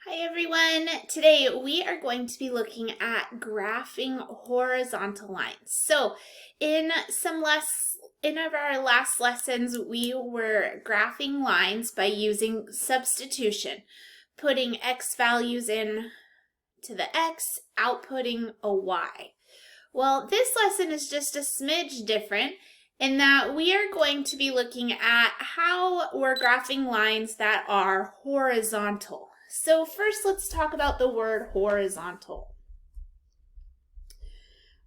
Hi everyone! Today we are going to be looking at graphing horizontal lines. So in our last lessons we were graphing lines by using substitution, putting x values in to the x, outputting a y. Well, this lesson is just a smidge different in that we are going to be looking at how we're graphing lines that are horizontal. So first, let's talk about the word horizontal.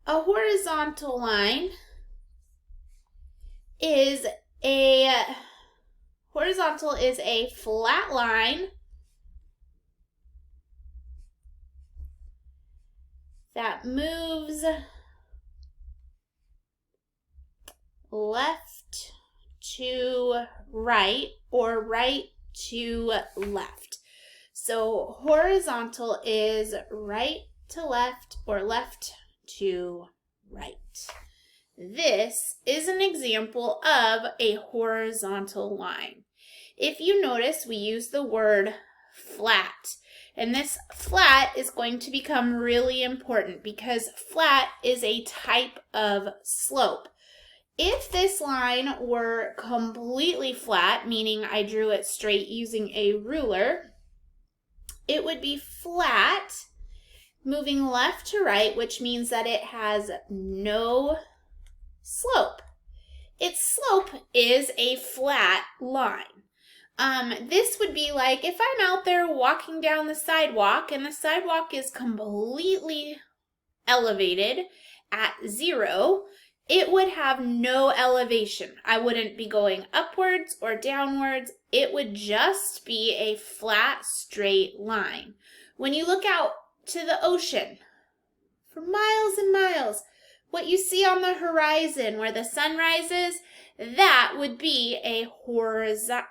A horizontal line is a flat line that moves left to right or right to left. So horizontal is right to left or left to right. This is an example of a horizontal line. If you notice, we use the word flat. And this flat is going to become really important because flat is a type of slope. If this line were completely flat, meaning I drew it straight using a ruler, it would be flat, moving left to right, which means that it has no slope. Its slope is a flat line. This would be like if I'm out there walking down the sidewalk and the sidewalk is completely elevated at 0, it would have no elevation. I wouldn't be going upwards or downwards. It would just be a flat, straight line. When you look out to the ocean for miles and miles, what you see on the horizon where the sun rises, that would be a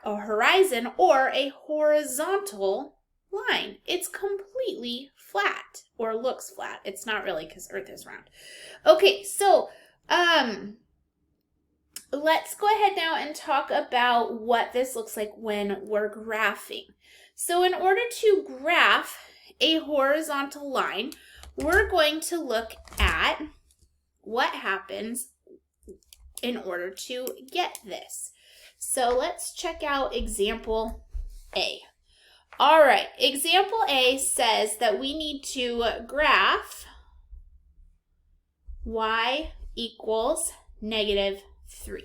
horizon or a horizontal line. It's completely flat or looks flat. It's not really because Earth is round. Okay, so let's go ahead now and talk about what this looks like when we're graphing. So in order to graph a horizontal line, we're going to look at what happens in order to get this. So let's check out example A. All right, example A says that we need to graph y equals -3.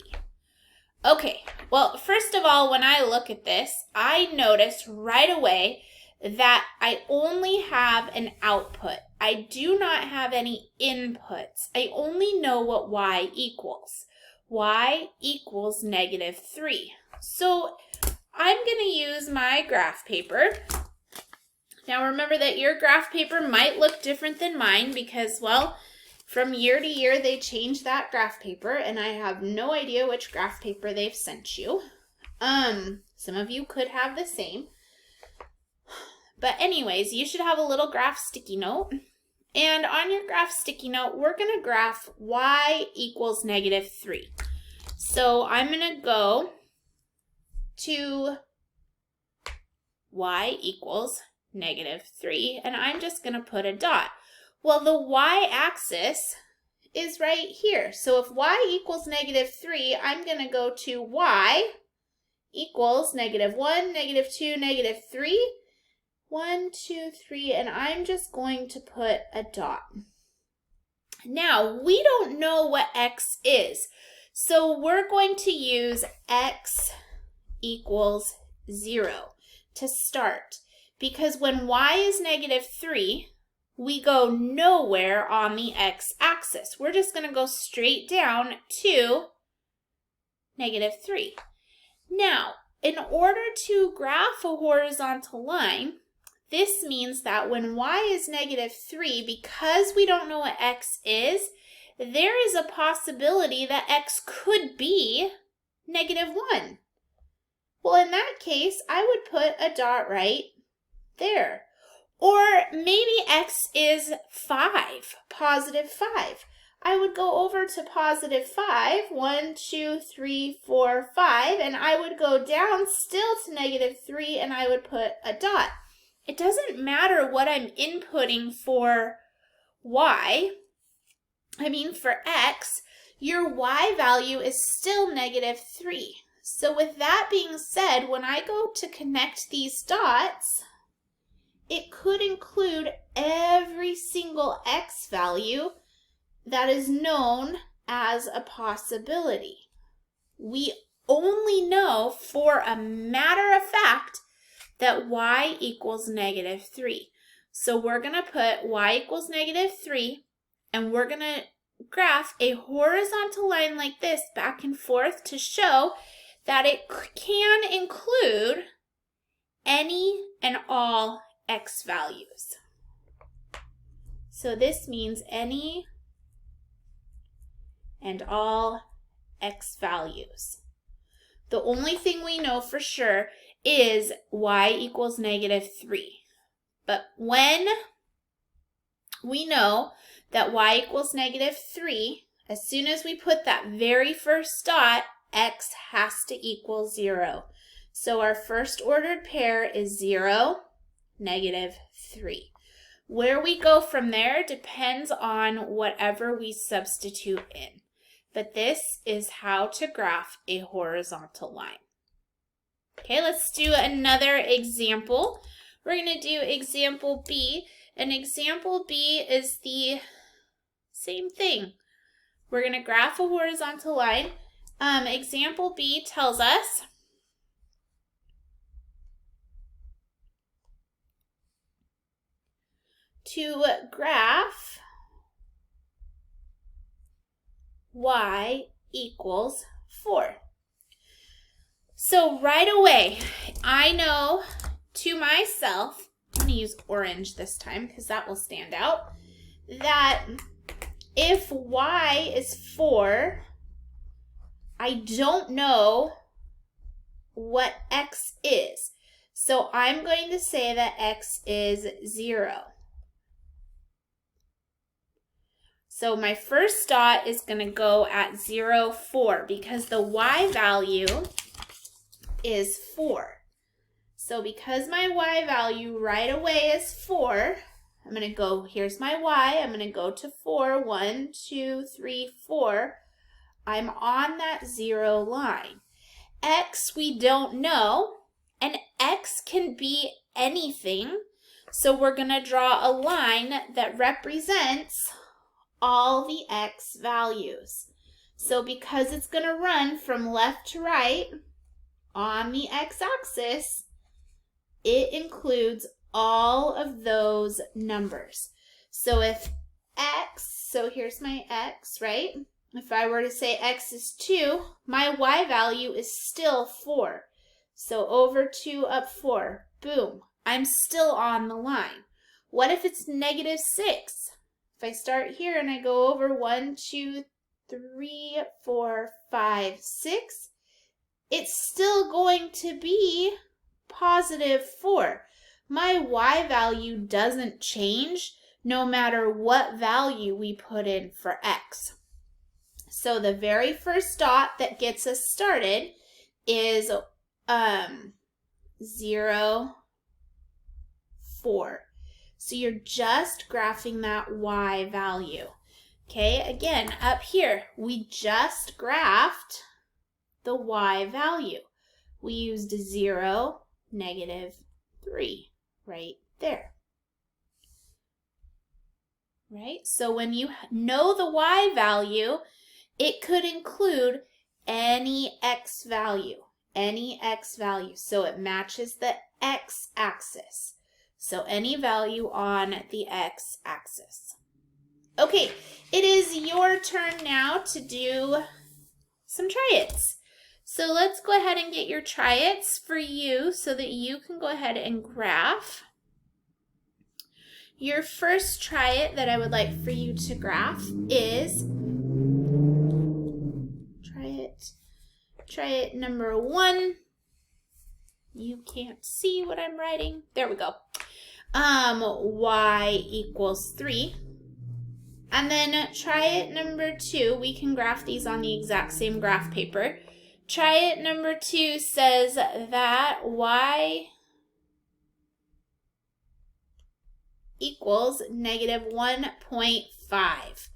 Okay, well, first of all, when I look at this, I notice right away that I only have an output. I do not have any inputs. I only know what y equals. Y equals -3. So I'm going to use my graph paper. Now remember that your graph paper might look different than mine because, well, from year to year, they change that graph paper, and I have no idea which graph paper they've sent you. Some of you could have the same. But anyways, you should have a little graph sticky note. And on your graph sticky note, we're going to graph y equals -3. So I'm going to go to y equals -3, and I'm just going to put a dot. Well, the y-axis is right here. So if y equals -3, I'm going to go to y equals -1, -2, -3, 1, 2, 3, and I'm just going to put a dot. Now, we don't know what x is, so we're going to use x equals 0 to start, because when y is -3, we go nowhere on the x-axis. We're just going to go straight down to -3. Now, in order to graph a horizontal line, this means that when y is -3, because we don't know what x is, there is a possibility that x could be -1. Well, in that case, I would put a dot right there. Or maybe x is 5, +5. I would go over to +5, 1, 2, 3, 4, 5, and I would go down still to -3, and I would put a dot. it doesn't matter what I'm inputting for for x, your y value is still -3. So with that being said, when I go to connect these dots, it could include every single x value that is known as a possibility. We only know for a matter of fact that y equals -3. So we're going to put y equals -3, and we're going to graph a horizontal line like this back and forth to show that it can include any and all x values. So this means any and all x values. The only thing we know for sure is y equals -3. But when we know that y equals -3, as soon as we put that very first dot, x has to equal 0. So our first ordered pair is 0, -3. Where we go from there depends on whatever we substitute in. But this is how to graph a horizontal line. Okay, let's do another example. We're going to do example B. And example B is the same thing. We're going to graph a horizontal line. Example B tells us to graph y equals 4. So right away, I know to myself, I'm going to use orange this time because that will stand out, that if y is 4, I don't know what x is. So I'm going to say that x is 0. So my first dot is going to go at 0, 4 because the y value is 4. So because my y value right away is 4, I'm going to go, here's my y, I'm going to go to 4, 1, 2, 3, 4. I'm on that 0 line. X we don't know, and x can be anything. So we're going to draw a line that represents all the x values. So because it's going to run from left to right on the x-axis, it includes all of those numbers. So if x, so here's my x, right? If I were to say x is 2, my y value is still 4. So over 2 up 4, boom, I'm still on the line. What if it's -6? If I start here and I go over 1, 2, 3, 4, 5, 6, it's still going to be +4. My y value doesn't change no matter what value we put in for x. So the very first dot that gets us started is 0, 4. So you're just graphing that y value. Okay, again, up here, we just graphed the y value. We used 0, -3 right there. Right? So when you know the y value, it could include any x value. So it matches the x-axis. So any value on the x-axis. Okay, it is your turn now to do some try-its. So let's go ahead and get your try-its for you so that you can go ahead and graph. Your first try-it that I would like for you to graph is try-it number 1. You can't see what I'm writing. There we go. Y equals 3. And then try-it number 2. We can graph these on the exact same graph paper. Try-it number 2 says that y equals negative 1.5.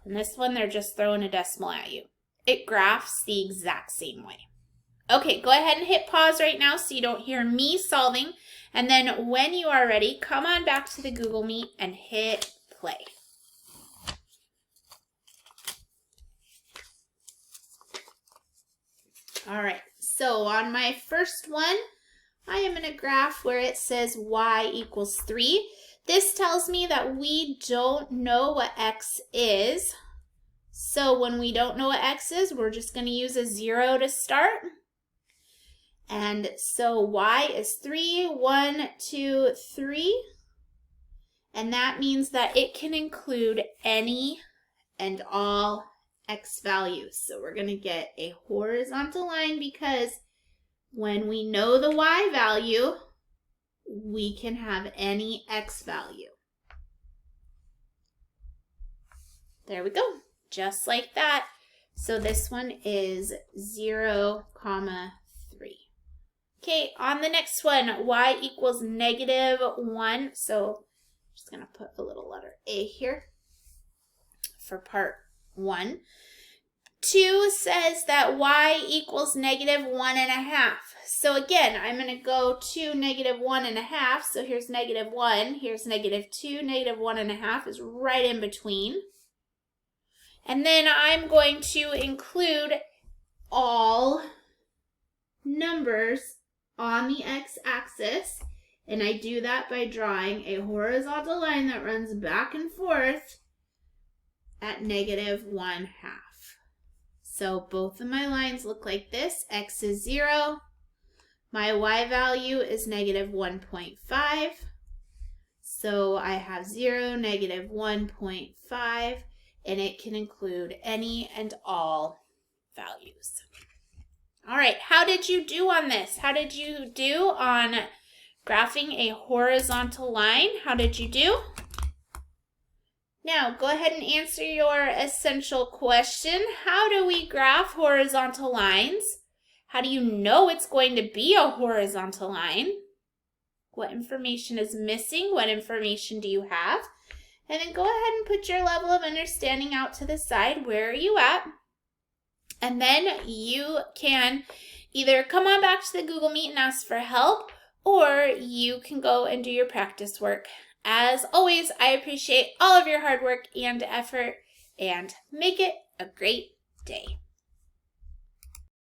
And this one, they're just throwing a decimal at you. It graphs the exact same way. Okay, go ahead and hit pause right now so you don't hear me solving. And then when you are ready, come on back to the Google Meet and hit play. All right, so on my first one, I am in a graph where it says y equals 3. This tells me that we don't know what x is. So when we don't know what x is, we're just going to use a 0 to start. And so y is 3, 1, 2, 3. And that means that it can include any and all x values. So we're going to get a horizontal line because when we know the y value, we can have any x value. There we go, just like that. So this one is 0, 3. Okay, on the next one, y equals negative 1. So I'm just going to put a little letter A here for part 1. 2 says that y equals negative 1.5. So again, I'm going to go to negative 1.5. So here's negative 1, here's negative 2, negative 1.5 is right in between. And then I'm going to include all numbers on the x-axis. And I do that by drawing a horizontal line that runs back and forth at negative 1/2. So both of my lines look like this. X is 0. My y value is negative 1.5. So I have 0, negative 1.5, and it can include any and all values. All right, how did you do on this? How did you do on graphing a horizontal line? How did you do? Now, go ahead and answer your essential question. How do we graph horizontal lines? How do you know it's going to be a horizontal line? What information is missing? What information do you have? And then go ahead and put your level of understanding out to the side. Where are you at? And then you can either come on back to the Google Meet and ask for help, or you can go and do your practice work. As always, I appreciate all of your hard work and effort, and make it a great day.